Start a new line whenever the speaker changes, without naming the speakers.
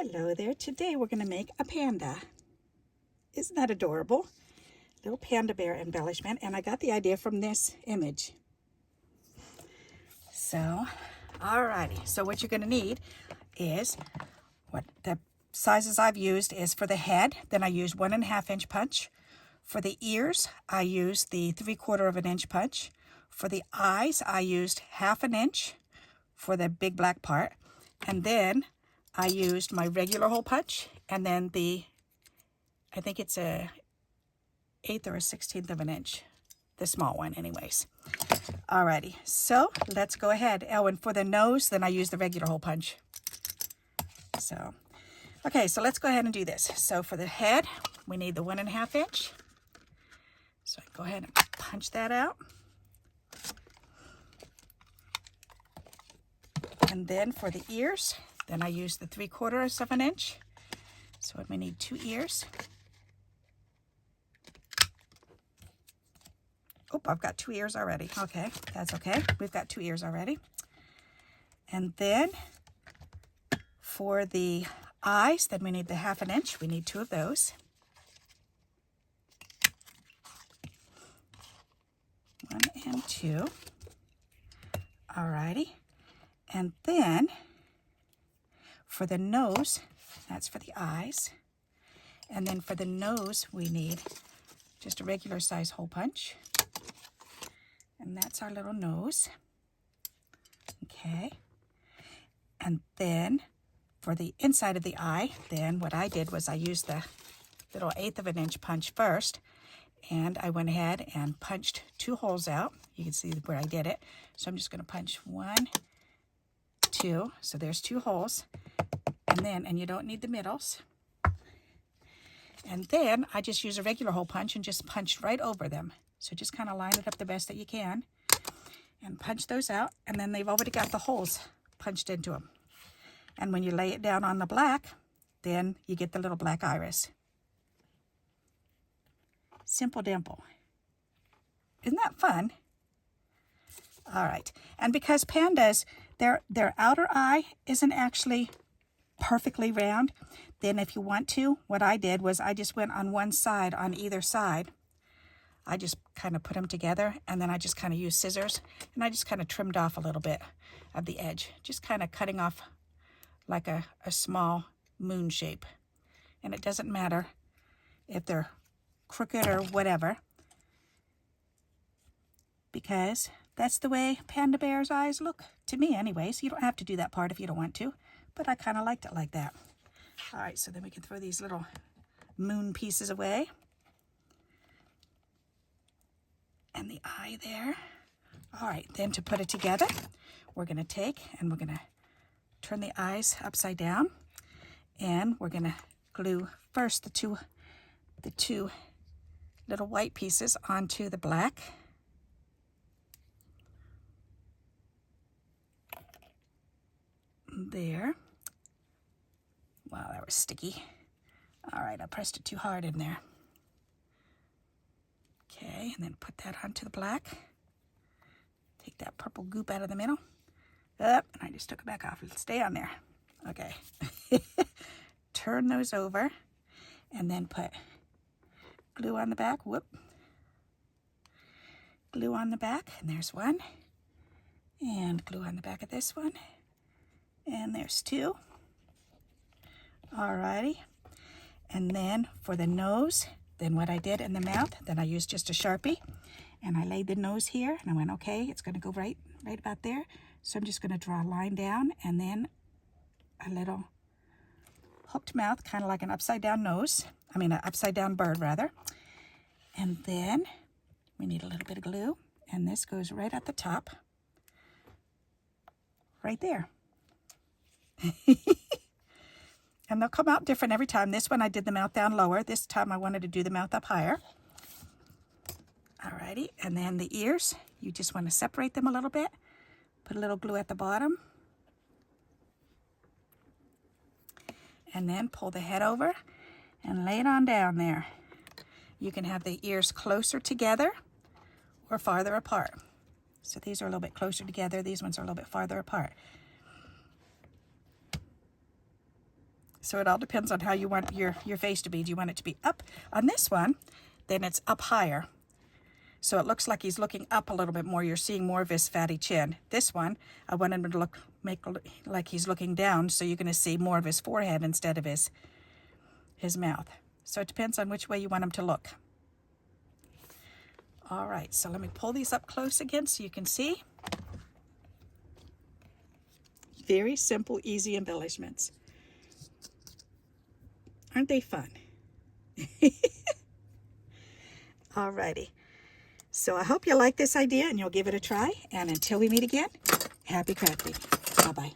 Hello there. Today we're going to make a panda. Isn't that adorable? Little panda bear embellishment, and I got the idea from this image. So, alrighty. So what you're going to need is, what the sizes I've used is for the head, then I used 1.5 inch punch. For the ears, I used the 3/4 inch punch. For the eyes, I used 1/2 inch for the big black part. And then I used my regular hole punch, and then I think it's a 1/8 or a 1/16 inch, the small one anyways. Alrighty, so let's go ahead. Oh, and for the nose, then I use the regular hole punch. So, okay, so let's go ahead and do this. So for the head, we need the 1.5 inch. So I go ahead and punch that out. And then for the ears, then I use the 3/4 inch. So we need 2 ears. Oh, I've got 2 ears already. Okay, that's okay. We've got 2 ears already. And then for the eyes, then we need the 1/2 inch. We need 2 of those. 1 and 2. Alrighty. And then for the nose, that's for the eyes. And then for the nose, we need just a regular size hole punch. And that's our little nose. Okay. And then for the inside of the eye, then what I did was I used the little 1/8 inch punch first. And I went ahead and punched 2 holes out. You can see where I did it. So I'm just going to punch 1, 2. So there's 2 holes. And you don't need the middles. And then I just use a regular hole punch and just punch right over them. So just kind of line it up the best that you can and punch those out. And then they've already got the holes punched into them. And when you lay it down on the black, then you get the little black iris. Simple dimple. Isn't that fun? All right. And because pandas, their outer eye isn't actually perfectly round, then if you want to, what I did was I just went on one side, on either side. I just kind of put them together, and then I just kind of used scissors, and I just kind of trimmed off a little bit of the edge, just kind of cutting off like a small moon shape. And it doesn't matter if they're crooked or whatever, because that's the way panda bear's eyes look to me anyways. You don't have to do that part if you don't want to, but I kind of liked it like that. All right, so then we can throw these little moon pieces away. And the eye there. All right, then to put it together, we're going to take and we're going to turn the eyes upside down, and we're going to glue first the two little white pieces onto the black. There. Wow, that was sticky. All right, I pressed it too hard in there. Okay, and then put that onto the black. Take that purple goop out of the middle. Up, and I just took it back off. It'll stay on there. Okay. Turn those over, and then put glue on the back. Whoop. Glue on the back, and there's one. And glue on the back of this one. And there's 2. Alrighty. And then for the nose, then what I did in the mouth, then I used just a Sharpie, and I laid the nose here, and I went, okay, it's going to go right about there. So I'm just going to draw a line down, and then a little hooked mouth, kind of like an upside down nose. I mean, an upside down bird, rather. And then we need a little bit of glue, and this goes right at the top, right there. And they'll come out different every time. This one I did the mouth down lower. This time I wanted to do the mouth up higher. Alrighty, and then the ears, you just want to separate them a little bit. Put a little glue at the bottom. And then pull the head over and lay it on down there. You can have the ears closer together or farther apart. So these are a little bit closer together. These ones are a little bit farther apart. So it all depends on how you want your face to be. Do you want it to be up? On this one, then it's up higher. So it looks like he's looking up a little bit more. You're seeing more of his fatty chin. This one, I want him to make like he's looking down, so you're going to see more of his forehead instead of his mouth. So it depends on which way you want him to look. All right, so let me pull these up close again so you can see. Very simple, easy embellishments. Aren't they fun? Alrighty. So I hope you like this idea and you'll give it a try. And until we meet again, happy crafting. Bye-bye.